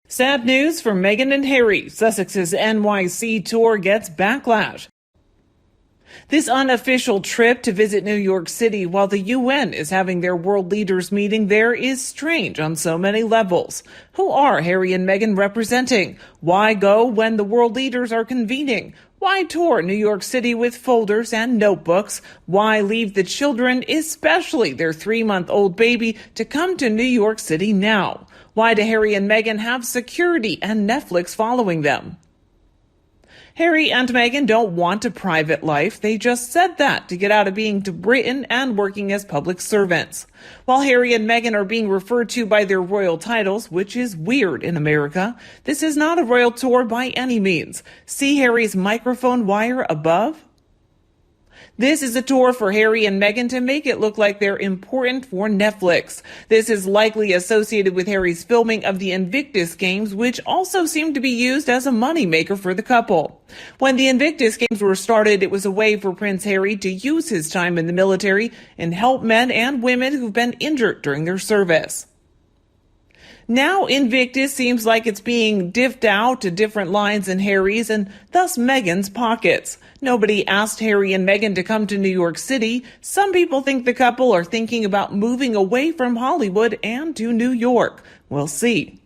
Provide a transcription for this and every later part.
Sad news for Meghan and Harry. Sussex's NYC tour gets backlash. This unofficial trip to visit New York City while the UN is having their world leaders meeting there is strange on so many levels. Who are Harry and Meghan representing? Why go when the world leaders are convening? Why tour New York City with folders and notebooks? Why leave the children, especially their 3-month-old baby, to come to New York City now? Why do Harry and Meghan have security and Netflix following them? Harry and Meghan don't want a private life. They just said that to get out of being to Britain and working as public servants. While Harry and Meghan are being referred to by their royal titles, which is weird in America, this is not a royal tour by any means. See Harry's microphone wire above? This is a tour for Harry and Meghan to make it look like they're important for Netflix. This is likely associated with Harry's filming of the Invictus Games, which also seemed to be used as a moneymaker for the couple. When the Invictus Games were started, it was a way for Prince Harry to use his time in the military and help men and women who've been injured during their service. Now Invictus seems like it's being diffed out to different lines in Harry's and thus Meghan's pockets. Nobody asked Harry and Meghan to come to New York City. Some people think the couple are thinking about moving away from Hollywood and to New York. We'll see.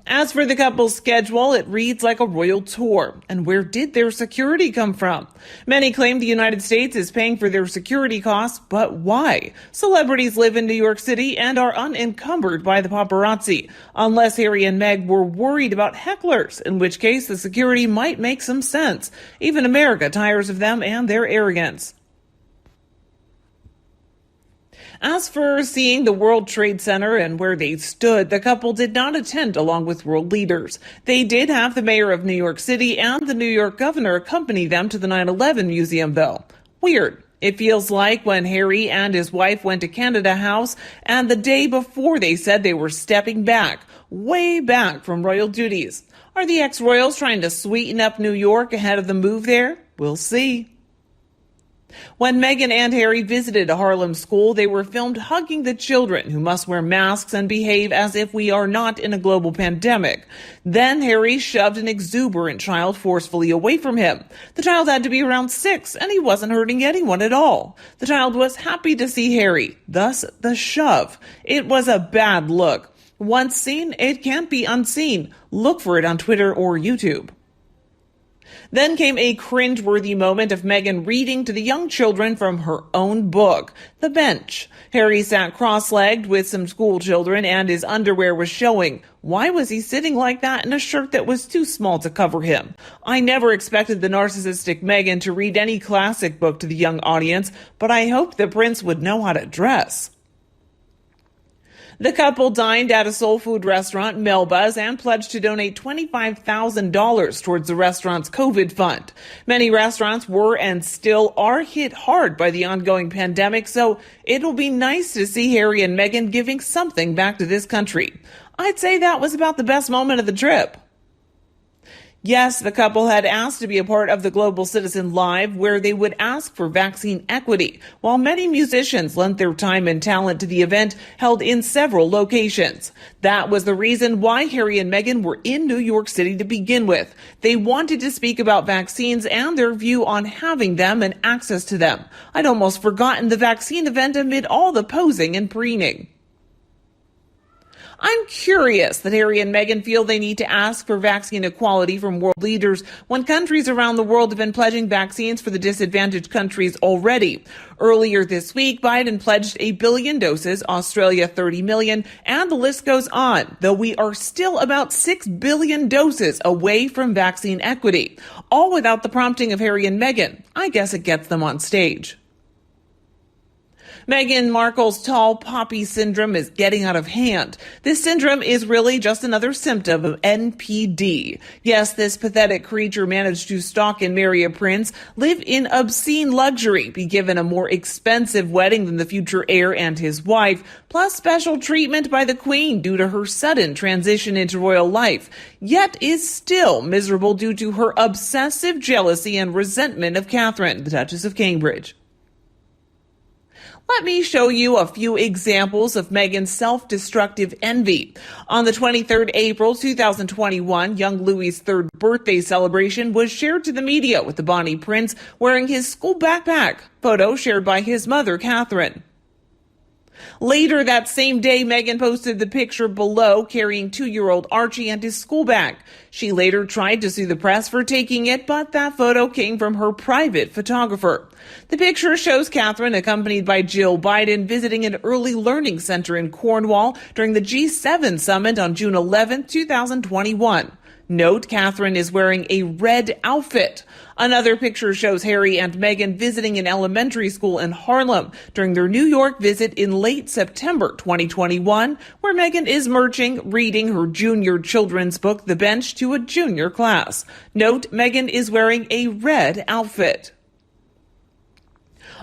As for the couple's schedule, it reads like a royal tour. And where did their security come from? Many claim the United States is paying for their security costs, but why? Celebrities live in New York City and are unencumbered by the paparazzi, unless Harry and Meg were worried about hecklers, in which case the security might make some sense. Even America tires of them and their arrogance. As for seeing the World Trade Center and where they stood, the couple did not attend along with world leaders. They did have the mayor of New York City and the New York governor accompany them to the 9/11 museum, though. Weird. It feels like when Harry and his wife went to Canada House and the day before they said they were stepping back, way back from royal duties. Are the ex-royals trying to sweeten up New York ahead of the move there? We'll see. When Meghan and Harry visited a Harlem school, they were filmed hugging the children who must wear masks and behave as if we are not in a global pandemic. Then Harry shoved an exuberant child forcefully away from him. The child had to be around 6 and he wasn't hurting anyone at all. The child was happy to see Harry, thus the shove. It was a bad look. Once seen, it can't be unseen. Look for it on Twitter or YouTube. Then came a cringeworthy moment of Meghan reading to the young children from her own book, The Bench. Harry sat cross-legged with some school children and his underwear was showing. Why was he sitting like that in a shirt that was too small to cover him? I never expected the narcissistic Meghan to read any classic book to the young audience, but I hoped the prince would know how to dress. The couple dined at a soul food restaurant, Melba's, and pledged to donate $25,000 towards the restaurant's COVID fund. Many restaurants were and still are hit hard by the ongoing pandemic, so it'll be nice to see Harry and Meghan giving something back to this country. I'd say that was about the best moment of the trip. Yes, the couple had asked to be a part of the Global Citizen Live, where they would ask for vaccine equity, while many musicians lent their time and talent to the event held in several locations. That was the reason why Harry and Meghan were in New York City to begin with. They wanted to speak about vaccines and their view on having them and access to them. I'd almost forgotten the vaccine event amid all the posing and preening. I'm curious that Harry and Meghan feel they need to ask for vaccine equality from world leaders when countries around the world have been pledging vaccines for the disadvantaged countries already. Earlier this week, Biden pledged 1 billion doses, Australia 30 million, and the list goes on, though we are still about 6 billion doses away from vaccine equity, all without the prompting of Harry and Meghan. I guess it gets them on stage. Meghan Markle's tall poppy syndrome is getting out of hand. This syndrome is really just another symptom of NPD. Yes, this pathetic creature managed to stalk and marry a prince, live in obscene luxury, be given a more expensive wedding than the future heir and his wife, plus special treatment by the Queen due to her sudden transition into royal life, yet is still miserable due to her obsessive jealousy and resentment of Catherine, the Duchess of Cambridge. Let me show you a few examples of Meghan's self-destructive envy. On the 23rd April 2021, young Louis's third birthday celebration was shared to the media with the Bonnie Prince wearing his school backpack, photo shared by his mother, Catherine. Later that same day, Meghan posted the picture below carrying 2-year-old Archie and his school bag. She later tried to sue the press for taking it, but that photo came from her private photographer. The picture shows Catherine accompanied by Jill Biden visiting an early learning center in Cornwall during the G7 summit on June 11, 2021. Note, Catherine is wearing a red outfit. Another picture shows Harry and Meghan visiting an elementary school in Harlem during their New York visit in late September 2021, where Meghan is reading her junior children's book, The Bench, to a junior class. Note, Meghan is wearing a red outfit.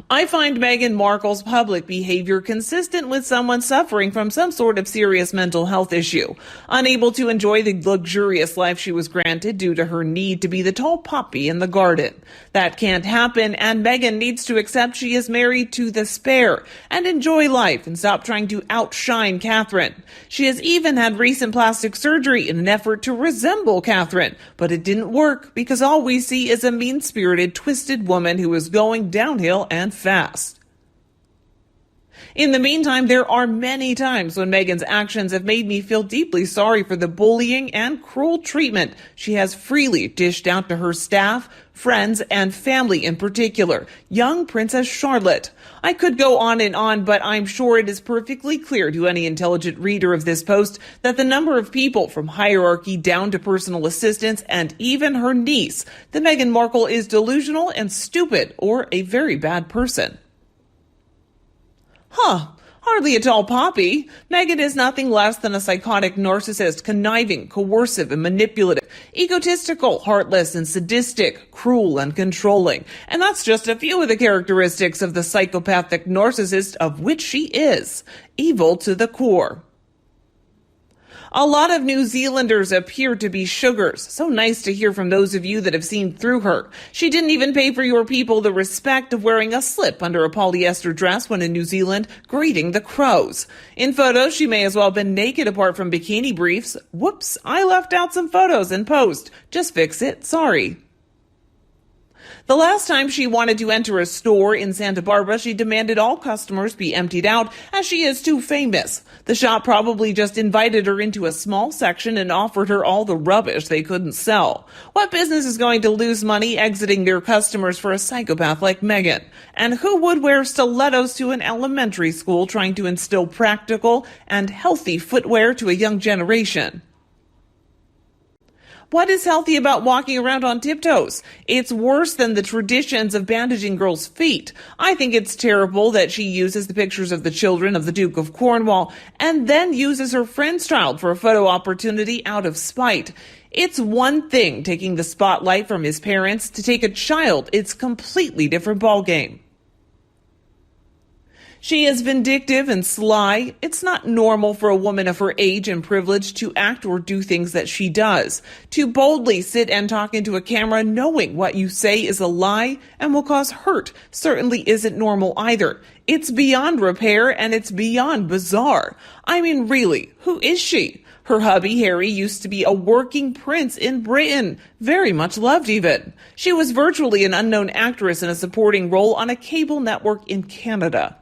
I find Meghan Markle's public behavior consistent with someone suffering from some sort of serious mental health issue, unable to enjoy the luxurious life she was granted due to her need to be the tall poppy in the garden. That can't happen, and Meghan needs to accept she is married to the spare and enjoy life and stop trying to outshine Catherine. She has even had recent plastic surgery in an effort to resemble Catherine, but it didn't work because all we see is a mean-spirited, twisted woman who is going downhill and fast. In the meantime, there are many times when Meghan's actions have made me feel deeply sorry for the bullying and cruel treatment she has freely dished out to her staff, friends, and family in particular, young Princess Charlotte. I could go on, but I'm sure it is perfectly clear to any intelligent reader of this post that the number of people from hierarchy down to personal assistants and even her niece, that Meghan Markle is delusional and stupid or a very bad person. Hardly a tall poppy. Meghan is nothing less than a psychotic narcissist, conniving, coercive, and manipulative, egotistical, heartless, and sadistic, cruel, and controlling. And that's just a few of the characteristics of the psychopathic narcissist of which she is. Evil to the core. A lot of New Zealanders appear to be sugars. So nice to hear from those of you that have seen through her. She didn't even pay for your people the respect of wearing a slip under a polyester dress when in New Zealand, greeting the crows. In photos, she may as well have been naked apart from bikini briefs. Whoops, I left out some photos in post. Just fix it, sorry. The last time she wanted to enter a store in Santa Barbara, she demanded all customers be emptied out as she is too famous. The shop probably just invited her into a small section and offered her all the rubbish they couldn't sell. What business is going to lose money exiting their customers for a psychopath like Meghan? And who would wear stilettos to an elementary school trying to instill practical and healthy footwear to a young generation? What is healthy about walking around on tiptoes? It's worse than the traditions of bandaging girls' feet. I think it's terrible that she uses the pictures of the children of the Duke of Cornwall and then uses her friend's child for a photo opportunity out of spite. It's one thing taking the spotlight from his parents. To take a child, it's a completely different ballgame. She is vindictive and sly. It's not normal for a woman of her age and privilege to act or do things that she does. To boldly sit and talk into a camera knowing what you say is a lie and will cause hurt certainly isn't normal either. It's beyond repair and it's beyond bizarre. I mean, really, who is she? Her hubby, Harry, used to be a working prince in Britain, very much loved even. She was virtually an unknown actress in a supporting role on a cable network in Canada.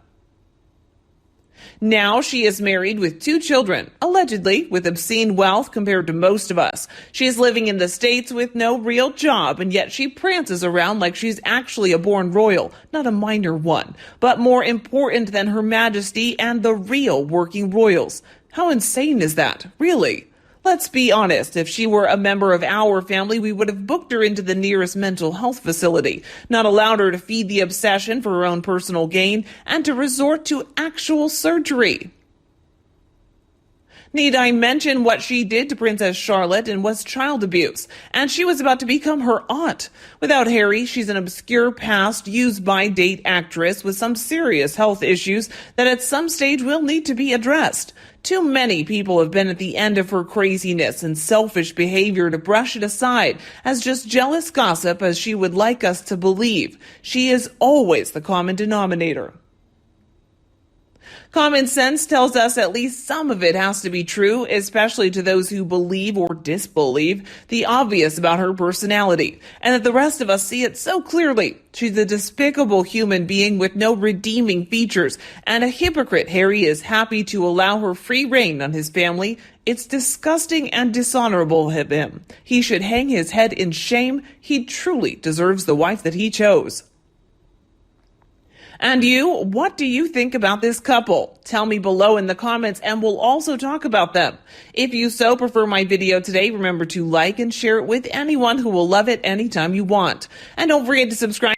Now she is married with 2 children, allegedly with obscene wealth compared to most of us. She is living in the States with no real job, and yet she prances around like she's actually a born royal, not a minor one, but more important than Her Majesty and the real working royals. How insane is that, really? Let's be honest, if she were a member of our family, we would have booked her into the nearest mental health facility, not allowed her to feed the obsession for her own personal gain, and to resort to actual surgery. Need I mention what she did to Princess Charlotte and was child abuse, and she was about to become her aunt. Without Harry, she's an obscure past used-by-date actress with some serious health issues that at some stage will need to be addressed. Too many people have been at the end of her craziness and selfish behavior to brush it aside as just jealous gossip as she would like us to believe. She is always the common denominator. Common sense tells us at least some of it has to be true, especially to those who believe or disbelieve the obvious about her personality, and that the rest of us see it so clearly. She's a despicable human being with no redeeming features, and a hypocrite Harry is happy to allow her free reign on his family. It's disgusting and dishonorable of him. He should hang his head in shame. He truly deserves the wife that he chose. And you, what do you think about this couple? Tell me below in the comments and we'll also talk about them. If you so prefer my video today, remember to like and share it with anyone who will love it anytime you want. And don't forget to subscribe